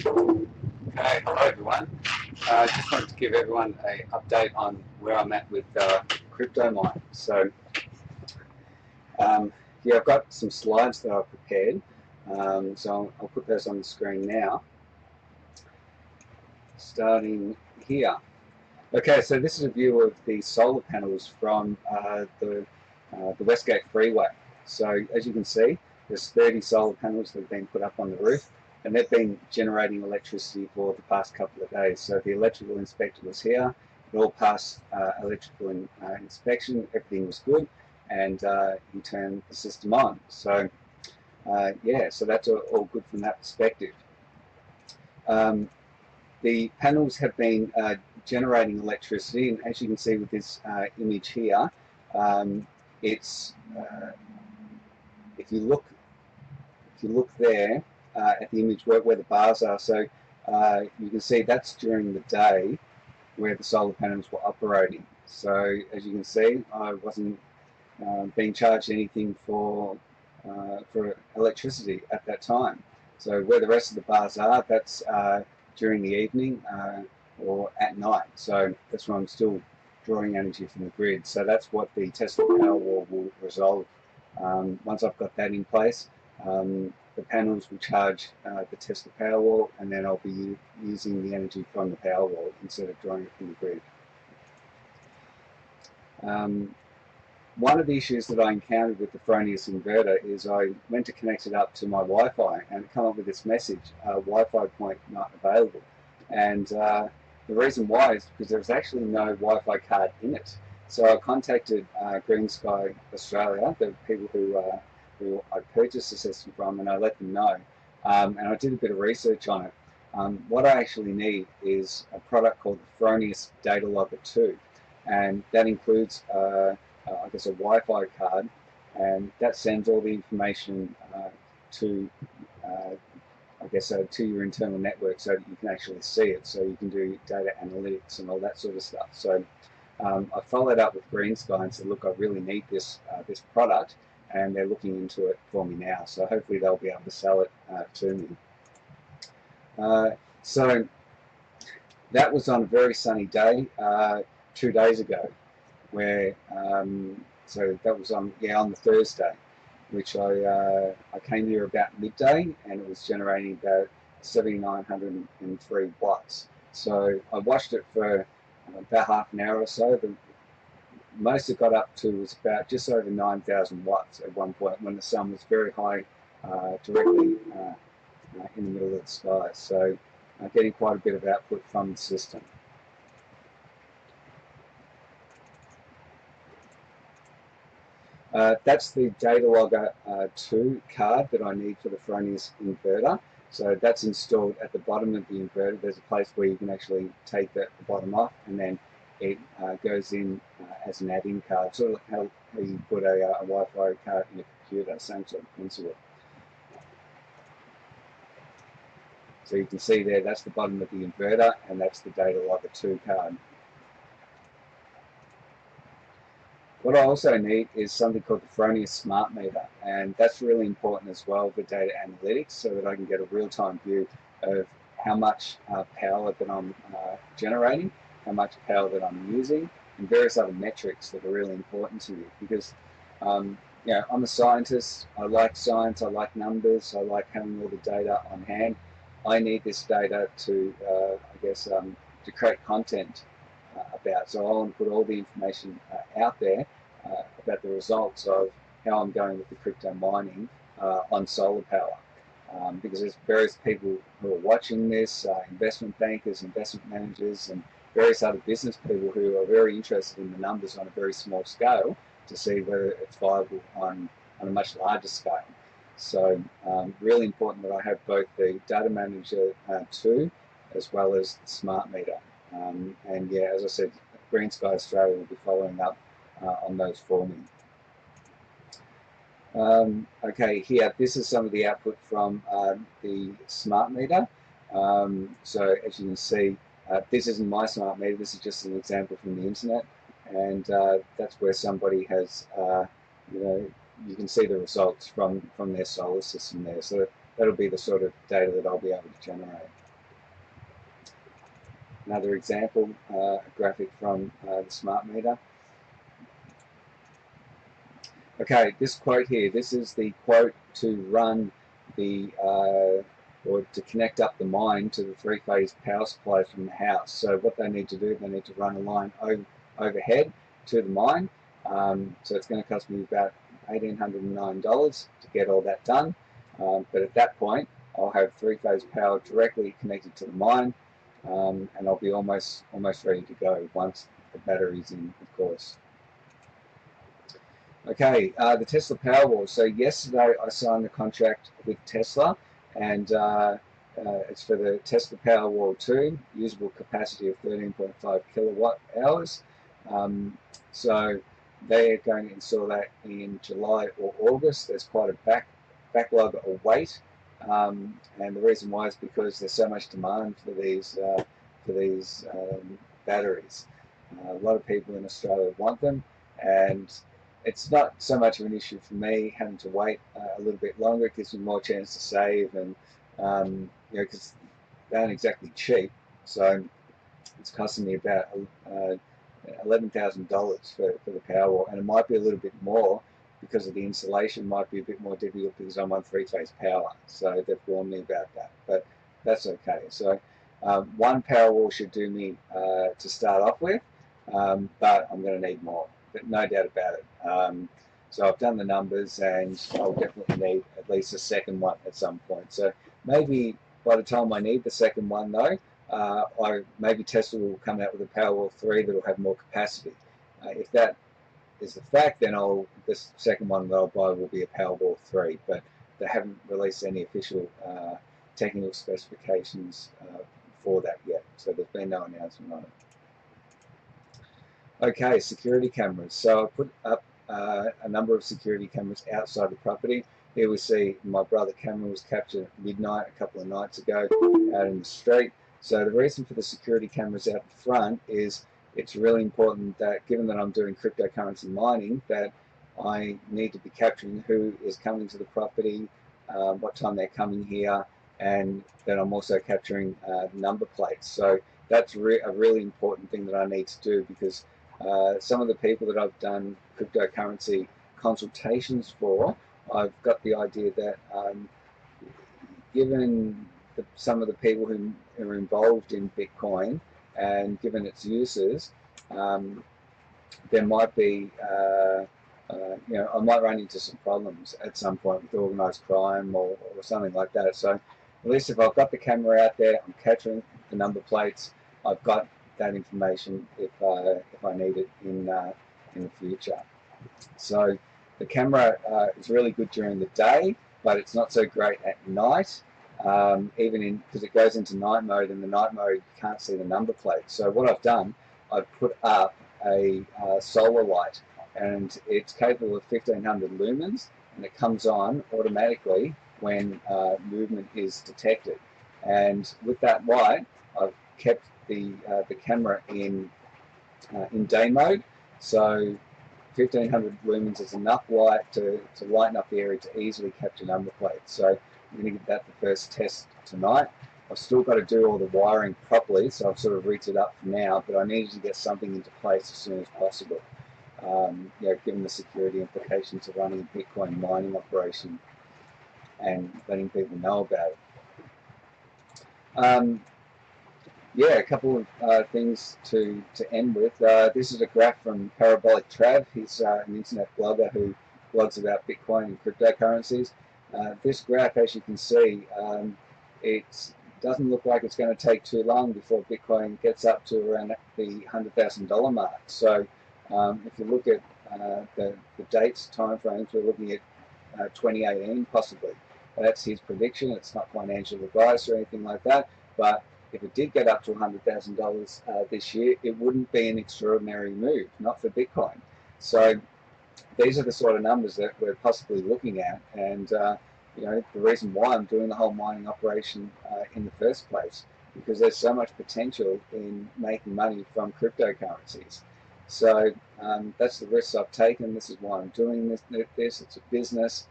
Okay, hello everyone. I just wanted to give everyone an update on where I'm at with CryptoMine. Yeah, I've got some slides that I've prepared. So I'll put those on the screen now. Starting here. Okay, so this is a view of the solar panels from the Westgate Freeway. So as you can see, there's 30 solar panels that have been put up on the roof, and they've been generating electricity for the past couple of days. So the electrical inspector was here, it all passed electrical inspection, everything was good, and he turned the system on. So yeah, so that's all good from that perspective. The panels have been generating electricity, and as you can see with this image here, it's if you look there at the image where the bars are, so you can see that's during the day where the solar panels were operating. So as you can see, I wasn't being charged anything for electricity at that time. So where the rest of the bars are, that's during the evening or at night. So that's where I'm still drawing energy from the grid. So that's what the Tesla Powerwall will resolve. Once I've got that in place, the panels will charge the Tesla Powerwall, and then I'll be using the energy from the Powerwall instead of drawing it from the grid. One of the issues that I encountered with the Fronius inverter is I went to connect it up to my Wi-Fi, and it came up with this message, Wi-Fi point not available. And the reason why is because there's actually no Wi-Fi card in it. So I contacted GreenSky Australia, the people who I purchased the system from, and I let them know. And I did a bit of research on it. What I actually need is a product called the Fronius Data Logger 2, and that includes I guess a Wi-Fi card, and that sends all the information to I guess to your internal network so that you can actually see it, so you can do data analytics and all that sort of stuff. So I followed up with GreenSky and said, look, I really need this this product, and they're looking into it for me now. So hopefully they'll be able to sell it to me. So that was on a very sunny day 2 days ago, where so that was on the Thursday, which I came here about midday, and it was generating about 7,903 watts. So I watched it for about half an hour or so. The most it got up to was about just over 9,000 watts at one point, when the sun was very high directly in the middle of the sky. So getting quite a bit of output from the system. That's the Data Logger 2 card that I need for the Fronius inverter. So that's installed at the bottom of the inverter. There's a place where you can actually take the bottom off, and then it goes in as an add-in card, sort of how you put a Wi-Fi card in a computer, same sort of principle. So you can see there, that's the bottom of the inverter, and that's the Data Logger 2 card. What I also need is something called the Fronius Smart Meter, and that's really important as well for data analytics, so that I can get a real-time view of how much power that I'm generating, how much power that I'm using, and various other metrics that are really important to me. Because you know, I'm a scientist, I like science, I like numbers, I like having all the data on hand. I need this data to, I guess, to create content about. So I want to put all the information out there about the results of how I'm going with the crypto mining on solar power. Because there's various people who are watching this, investment bankers, investment managers, and various other business people who are very interested in the numbers on a very small scale to see whether it's viable on a much larger scale. So really important that I have both the Data Manager 2 as well as the Smart Meter. And yeah, as I said, GreenSky Australia will be following up on those for me. Okay, here, this is some of the output from the Smart Meter. So as you can see, this isn't my Smart Meter, this is just an example from the internet. And that's where somebody has, you know, you can see the results from their solar system there. So that'll be the sort of data that I'll be able to generate. another example, a graphic from the smart meter. Okay, this quote here, this is the quote to run the, or to connect up the mine to the three-phase power supply from the house. So what they need to do, they need to run a line overhead to the mine. So it's going to cost me about $1,809 to get all that done. But at that point, I'll have three-phase power directly connected to the mine, and I'll be almost ready to go once the battery's in, of course. Okay, the Tesla Powerwall. So yesterday I signed the contract with Tesla, and it's for the Tesla Powerwall 2, usable capacity of 13.5 kilowatt hours. So they're going to install that in July or August. There's quite a backlog of wait, and the reason why is because there's so much demand for these batteries. A lot of people in Australia want them, and it's not so much of an issue for me having to wait a little bit longer. It gives me more chance to save, and because they aren't exactly cheap, so it's costing me about $11,000 for the Powerwall, and it might be a little bit more because of the installation. Might be a bit more difficult because I'm on three-phase power, so they've warned me about that, but that's okay. So one Powerwall should do me to start off with, but I'm going to need more, but no doubt about it. So I've done the numbers, and I'll definitely need at least a second one at some point. So maybe by the time I need the second one, though, maybe Tesla will come out with a Powerwall 3 that will have more capacity. If that is the fact, then this second one that I'll buy will be a Powerwall 3, but they haven't released any official technical specifications for that yet, so there's been no announcement on it. Okay, security cameras. So I put up a number of security cameras outside the property. Here we see my brother camera was captured at midnight a couple of nights ago out in the street. So the reason for the security cameras out the front is it's really important that, given that I'm doing cryptocurrency mining, that I need to be capturing who is coming to the property, what time they're coming here, and then I'm also capturing number plates. So that's a really important thing that I need to do, because some of the people that I've done cryptocurrency consultations for, I've got the idea that given some of the people who are involved in Bitcoin, and given its uses, there might be, I might run into some problems at some point with organised crime or something like that. So at least if I've got the camera out there, I'm capturing the number plates, I've got that information if I need it in the future. So the camera is really good during the day, but it's not so great at night, even because it goes into night mode, and the night mode you can't see the number plate. So what I've done, I've put up a solar light, and it's capable of 1500 lumens, and it comes on automatically when movement is detected. And with that light, I've kept the camera in day mode, so 1500 lumens is enough light to lighten up the area to easily capture number plates. So I'm going to give that the first test tonight. I've still got to do all the wiring properly, so I've sort of rigged it up for now, but I needed to get something into place as soon as possible, given the security implications of running a Bitcoin mining operation and letting people know about it. A couple of things to end with. This is a graph from Parabolic Trav. He's an internet blogger who blogs about Bitcoin and cryptocurrencies. This graph, as you can see, it doesn't look like it's going to take too long before Bitcoin gets up to around the $100,000 mark. So if you look at the dates, timeframes, we're looking at 2018 possibly. That's his prediction. It's not financial advice or anything like that, but if it did get up to $100,000 this year, it wouldn't be an extraordinary move, not for Bitcoin. So these are the sort of numbers that we're possibly looking at, and the reason why I'm doing the whole mining operation in the first place, because there's so much potential in making money from cryptocurrencies. So that's the risks I've taken. This is why I'm doing this. It's a business.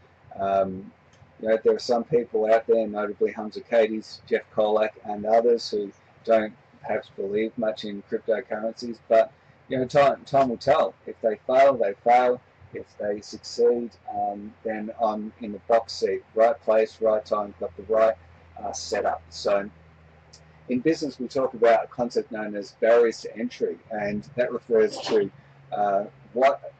There are some people out there, notably Hamza Kadis, Jeff Kolak, and others, who don't perhaps believe much in cryptocurrencies, but time will tell. If they fail, they fail. If they succeed, then I'm in the box seat, right place, right time, got the right setup. So in business, we talk about a concept known as barriers to entry, and that refers to what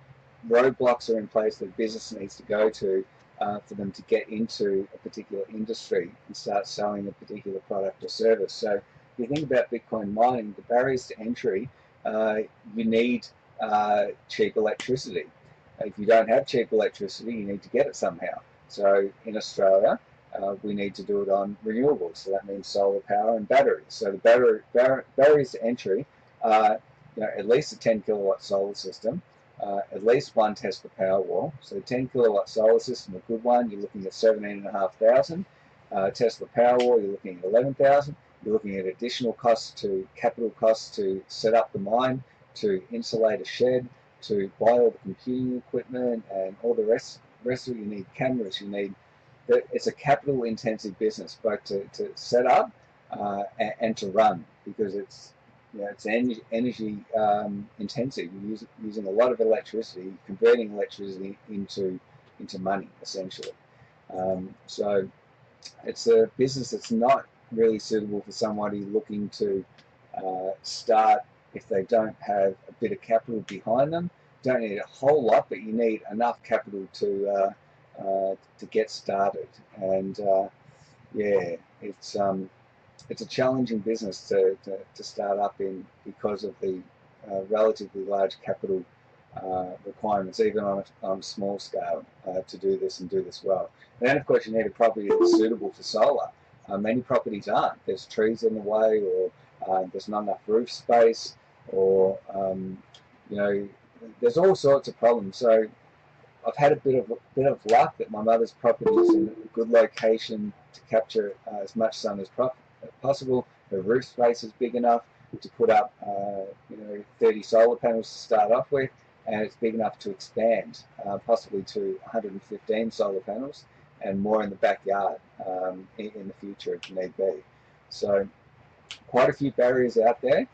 roadblocks are in place that business needs to go to for them to get into a particular industry and start selling a particular product or service. So if you think about Bitcoin mining, the barriers to entry, you need cheap electricity. If you don't have cheap electricity, you need to get it somehow. So in Australia, we need to do it on renewables. So that means solar power and batteries. So the barriers to entry are at least a 10 kilowatt solar system, at least one Tesla Powerwall. So 10 kilowatt solar system, a good one, you're looking at 17,500. Tesla Powerwall, you're looking at 11,000. You're looking at additional capital costs to set up the mine, to insulate a shed, to buy all the computing equipment and all the rest of it. You need cameras, you need. It's a capital intensive business, both to set up and to run, because it's energy intensive. You're using a lot of electricity, converting electricity into money essentially. So it's a business that's not really suitable for somebody looking to start if they don't have a bit of capital behind them. Don't need a whole lot, but you need enough capital to get started. And yeah, it's a challenging business to start up in because of the relatively large capital requirements, even on a small scale, to do this and do this well. And then, of course, you need a property that's suitable for solar. Many properties aren't. There's trees in the way, or there's not enough roof space, or there's all sorts of problems. So I've had a bit of luck that my mother's property is in a good location to capture as much sun as possible. Her roof space is big enough to put up 30 solar panels to start off with, and it's big enough to expand possibly to 115 solar panels and more in the backyard in the future if need be. So quite a few barriers out there.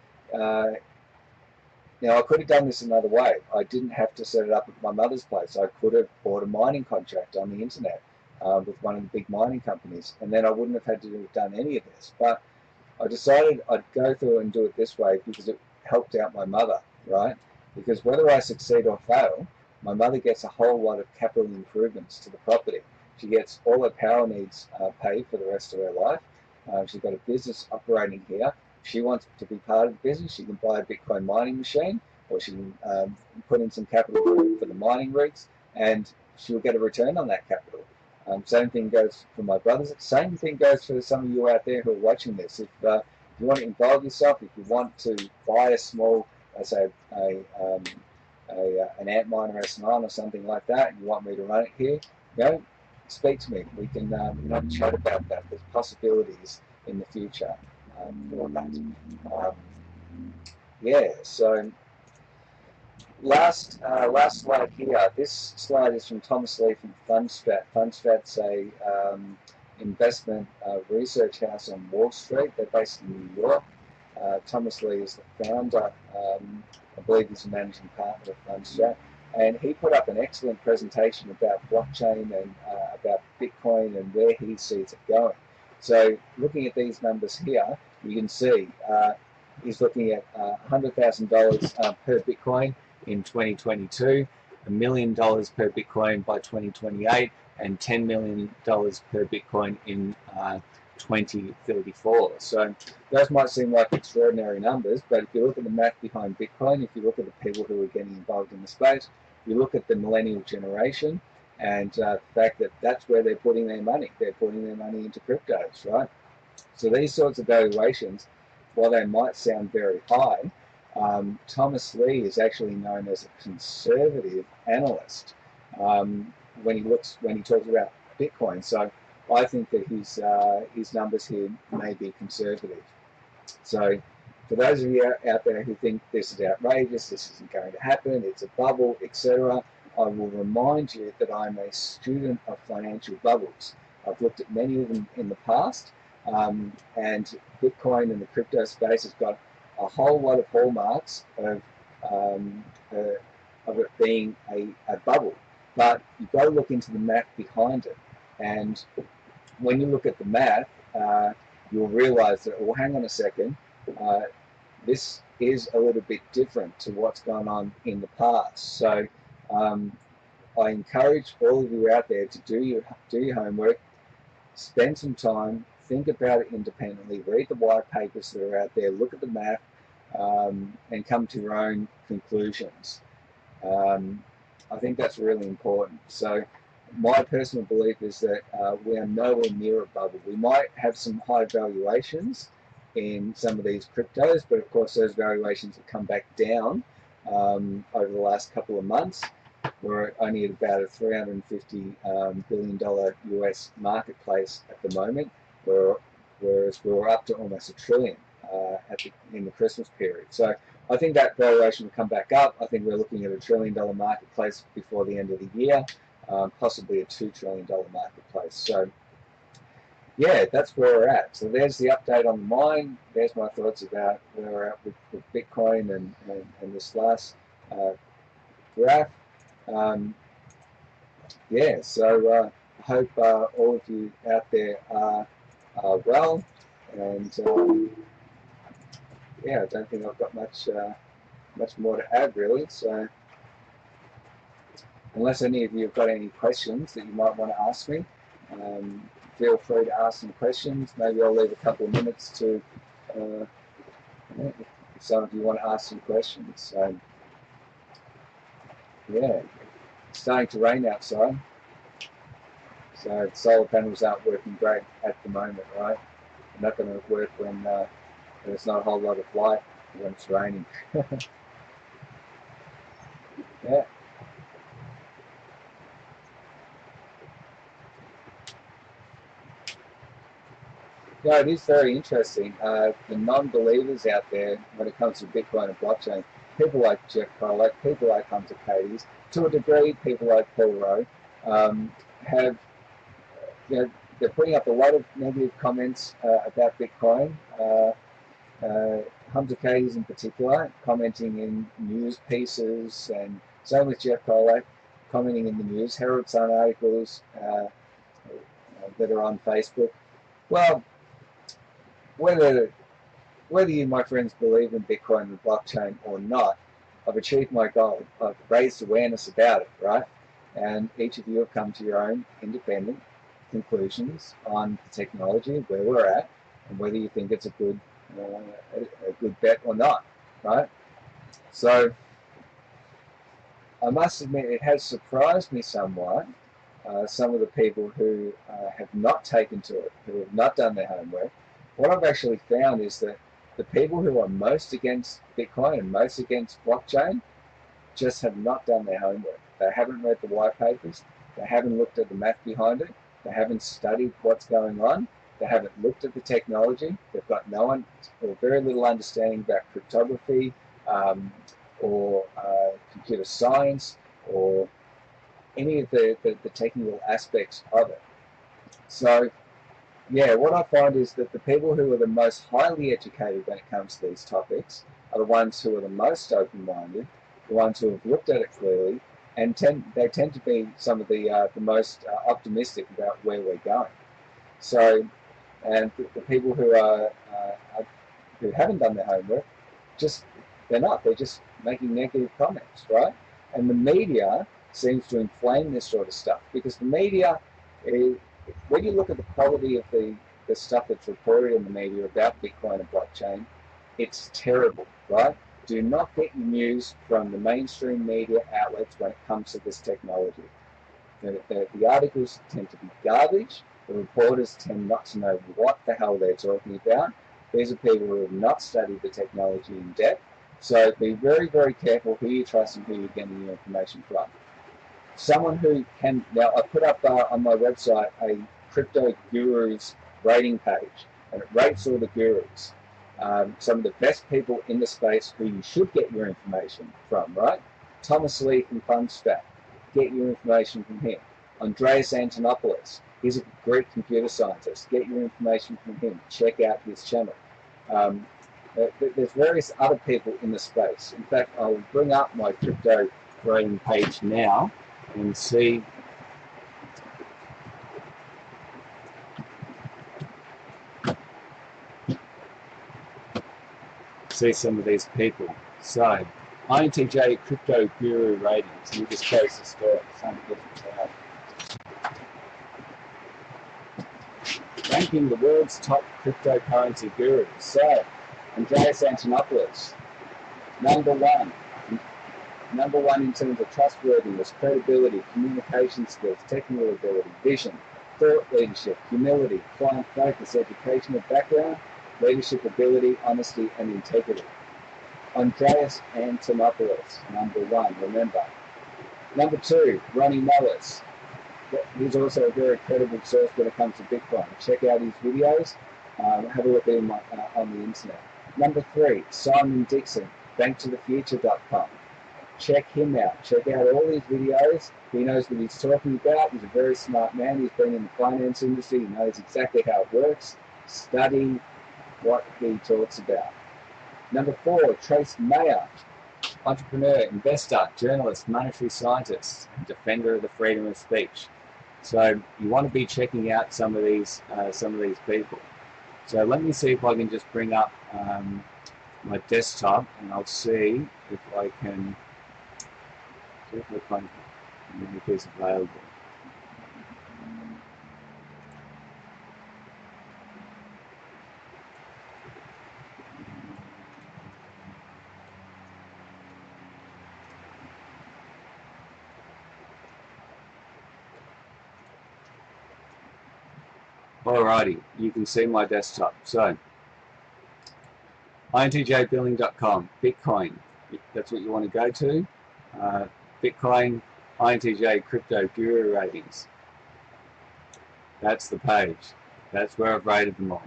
Now, I could have done this another way. I didn't have to set it up at my mother's place. I could have bought a mining contract on the internet with one of the big mining companies, and then I wouldn't have had to have done any of this. But I decided I'd go through and do it this way because it helped out my mother, right? Because whether I succeed or fail, my mother gets a whole lot of capital improvements to the property. She gets all her power needs paid for the rest of her life. She's got a business operating here. If she wants to be part of the business, she can buy a Bitcoin mining machine, or she can put in some capital for the mining rigs, and she'll get a return on that capital. Same thing goes for my brothers. Same thing goes for some of you out there who are watching this. If you want to involve yourself, if you want to buy a small, let's say an Antminer S9 or something like that, and you want me to run it here, speak to me. We can have a chat about that. There's possibilities in the future for that. Yeah. So last slide here. This slide is from Thomas Lee from Fundstrat. Fundstrat's a investment research house on Wall Street. They're based in New York. Thomas Lee is the founder. I believe he's a managing partner of Fundstrat. And he put up an excellent presentation about blockchain and about Bitcoin and where he sees it going. So looking at these numbers here, you can see he's looking at $100,000 per Bitcoin in 2022, $1 million per Bitcoin by 2028, and $10 million per Bitcoin in 2034. So those might seem like extraordinary numbers, but if you look at the math behind Bitcoin, if you look at the people who are getting involved in the space, you look at the millennial generation and the fact that that's where they're putting their money. They're putting their money into cryptos, right? So these sorts of valuations, while they might sound very high, Thomas Lee is actually known as a conservative analyst when he talks about Bitcoin. So I think that his numbers here may be conservative. So for those of you out there who think this is outrageous, this isn't going to happen, it's a bubble, etc., I will remind you that I'm a student of financial bubbles. I've looked at many of them in the past, and Bitcoin and the crypto space has got a whole lot of hallmarks um, of it being a bubble. But you've got to look into the math behind it. And when you look at the math, you'll realize that, well, hang on a second, this is a little bit different to what's gone on in the past. So I encourage all of you out there to do your homework, spend some time, think about it independently, read the white papers that are out there, look at the math, and come to your own conclusions. I think that's really important. So my personal belief is that we are nowhere near a bubble. We might have some high valuations in some of these cryptos, but of course those valuations have come back down over the last couple of months. We're only at about a $350 billion US marketplace at the moment, whereas we were up to almost $1 trillion in the Christmas period. So I think that valuation will come back up. I think we're looking at a $1 trillion marketplace before the end of the year, possibly a $2 trillion marketplace. So yeah, that's where we're at. So there's the update on the mine. There's my thoughts about where we're at with Bitcoin and this last graph. Yeah, so I hope all of you out there are well, and yeah, I don't think I've got much more to add really. So unless any of you have got any questions that you might want to ask me, feel free to ask some questions. Maybe I'll leave a couple of minutes to if some of you want to ask some questions. So yeah, it's starting to rain outside, so the solar panels aren't working great at the moment, right? They're not going to work when there's not a whole lot of light when it's raining. Yeah. Yeah, it is very interesting. The non-believers out there, when it comes to Bitcoin and blockchain, people like Jeff Krolak, people like Hunter Cadies, to a degree, people like Paul Rowe, have, you know, they're putting up a lot of negative comments about Bitcoin. Hunter Cadies in particular, commenting in news pieces, and same with Jeff Krolak, commenting in the news, Herald Sun articles that are on Facebook. Well, whether you, my friends, believe in Bitcoin and blockchain or not, I've achieved my goal. I've raised awareness about it, right? And each of you have come to your own independent conclusions on the technology, where we're at, and whether you think it's a good bet or not, right? So I must admit, it has surprised me somewhat, some of the people who have not taken to it, who have not done their homework. What I've actually found is that the people who are most against Bitcoin and most against blockchain just have not done their homework. They haven't read the white papers. They haven't looked at the math behind it. They haven't studied what's going on. They haven't looked at the technology. They've got no one or very little understanding about cryptography or computer science or any of the technical aspects of it. So yeah, what I find is that the people who are the most highly educated when it comes to these topics are the ones who are the most open-minded, the ones who have looked at it clearly, and they tend to be some of the most optimistic about where we're going. So, and the people who who haven't done their homework, they're just making negative comments, right? And the media seems to inflame this sort of stuff because the media is, when you look at the quality of the stuff that's reported in the media about Bitcoin and blockchain, it's terrible, right? Do not get your news from the mainstream media outlets when it comes to this technology. The articles tend to be garbage. The reporters tend not to know what the hell they're talking about. These are people who have not studied the technology in depth. So be very, very careful who you trust and who you're getting your information from. Someone who can, now I put up on my website a crypto gurus rating page, and it rates all the gurus. Some of the best people in the space who you should get your information from, right? Thomas Lee from Fundstrat, get your information from him. Andreas Antonopoulos, He's a great computer scientist. Get your information from him. Check out his channel. Um, there's various other people in the space. In fact, I'll bring up my crypto trading page now and see some of these people. So, INTJ Crypto Guru Ratings. Let me just close the store. Ranking the world's top cryptocurrency gurus. So, Andreas Antonopoulos, number one in terms of trustworthiness, credibility, communication skills, technical ability, vision, thought leadership, humility, client focus, educational background, leadership ability, honesty, and integrity. Andreas Antonopoulos, number one, remember. Number two, Ronnie Mullis. He's also a very credible source when it comes to Bitcoin. Check out his videos. Have a look at him on the internet. Number three, Simon Dixon, banktothefuture.com. Check him out. Check out all his videos. He knows what he's talking about. He's a very smart man. He's been in the finance industry. He knows exactly how it works. Study what he talks about. Number four, Trace Mayer, entrepreneur, investor, journalist, monetary scientist, and defender of the freedom of speech. So you want to be checking out some of these people. So let me see if I can just bring up my desktop, and I'll see if I can make this available. Alrighty, you can see my desktop. So, intjbilling.com, Bitcoin, that's what you want to go to. Bitcoin, INTJ Crypto Guru Ratings. That's the page. That's where I've rated them all.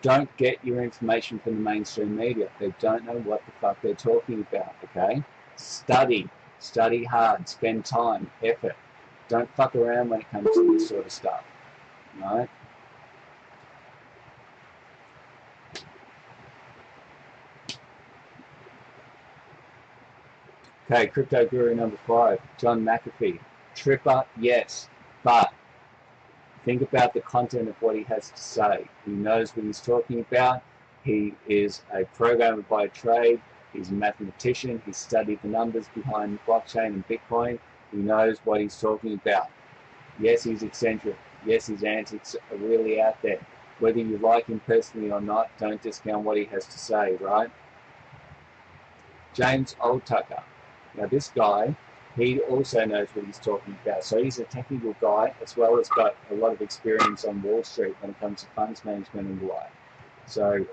Don't get your information from the mainstream media. They don't know what the fuck they're talking about, okay? Study hard, spend time, effort. Don't fuck around when it comes to this sort of stuff, right? Okay, Crypto Guru number 5, John McAfee. Tripper, yes, but think about the content of what he has to say. He knows what he's talking about. He is a programmer by trade. He's a mathematician. He's studied the numbers behind blockchain and Bitcoin. He knows what he's talking about. Yes, he's eccentric. Yes, his antics are really out there. Whether you like him personally or not, don't discount what he has to say, right? James Oldtucker. Now this guy, he also knows what he's talking about. So he's a technical guy as well as got a lot of experience on Wall Street when it comes to funds management and the like. So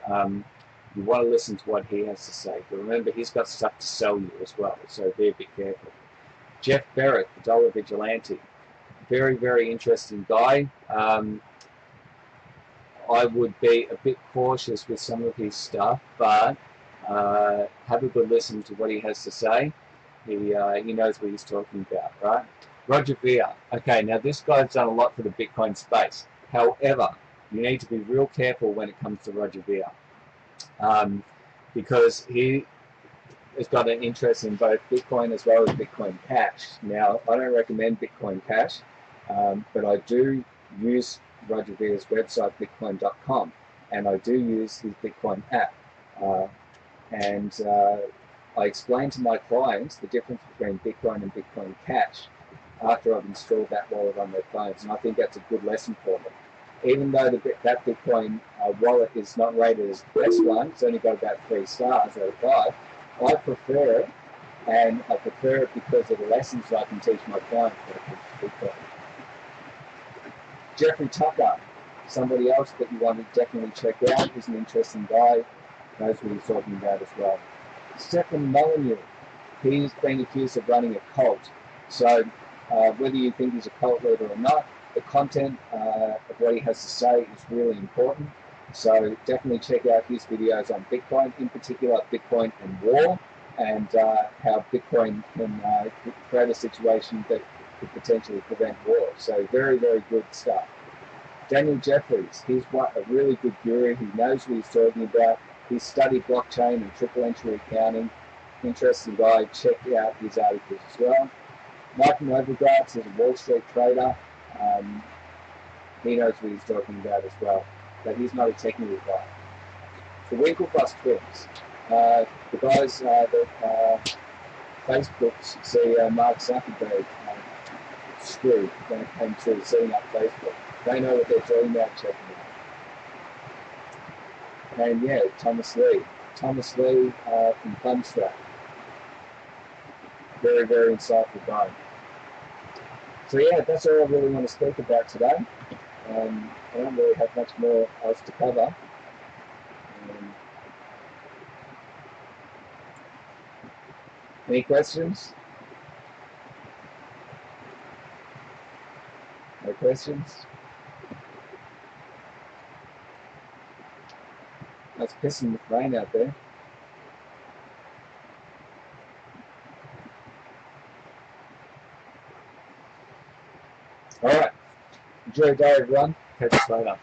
you want to listen to what he has to say. But remember, he's got stuff to sell you as well, so be a bit careful. Jeff Barrett, the Dollar Vigilante. Very, very interesting guy. I would be a bit cautious with some of his stuff, but have a good listen to what he has to say. He knows what he's talking about, right? Roger Ver. Okay, now this guy's done a lot for the Bitcoin space. However, you need to be real careful when it comes to Roger Ver, because he has got an interest in both Bitcoin as well as Bitcoin Cash. Now, I don't recommend Bitcoin Cash, but I do use Roger Ver's website, bitcoin.com, and I do use his Bitcoin app. I explain to my clients the difference between Bitcoin and Bitcoin Cash after I've installed that wallet on their phones, and I think that's a good lesson for them. Even though that Bitcoin wallet is not rated as the best one, it's only got about 3 stars out of 5, I prefer it, and I prefer it because of the lessons I can teach my clients with Bitcoin. Jeffrey Tucker, somebody else that you want to definitely check out. He's an interesting guy, knows what he's talking about as well. Stephen Molyneux, he's been accused of running a cult. So whether you think he's a cult leader or not, the content of what he has to say is really important. So definitely check out his videos on Bitcoin, in particular Bitcoin and War. and how Bitcoin can create a situation that could potentially prevent war. So very, very good stuff. Daniel Jeffries, he's a really good guru. He knows what he's talking about. He's studied blockchain and triple entry accounting. Interesting guy. Check out his articles as well. Mike Novogratz is a Wall Street trader. He knows what he's talking about as well, but he's not a technical guy. The Winklevoss twins, the guys that Facebook's CEO Mark Zuckerberg screwed when it came to setting up Facebook. They know what they're talking about, checking it out. And yeah, Thomas Lee from Thumbstack. Very, very insightful guy. So yeah, that's all I really want to speak about today. I don't really have much more else to cover. Any questions? No questions? It's pissing rain out there. All right. Enjoy your day, everyone. Catch us later.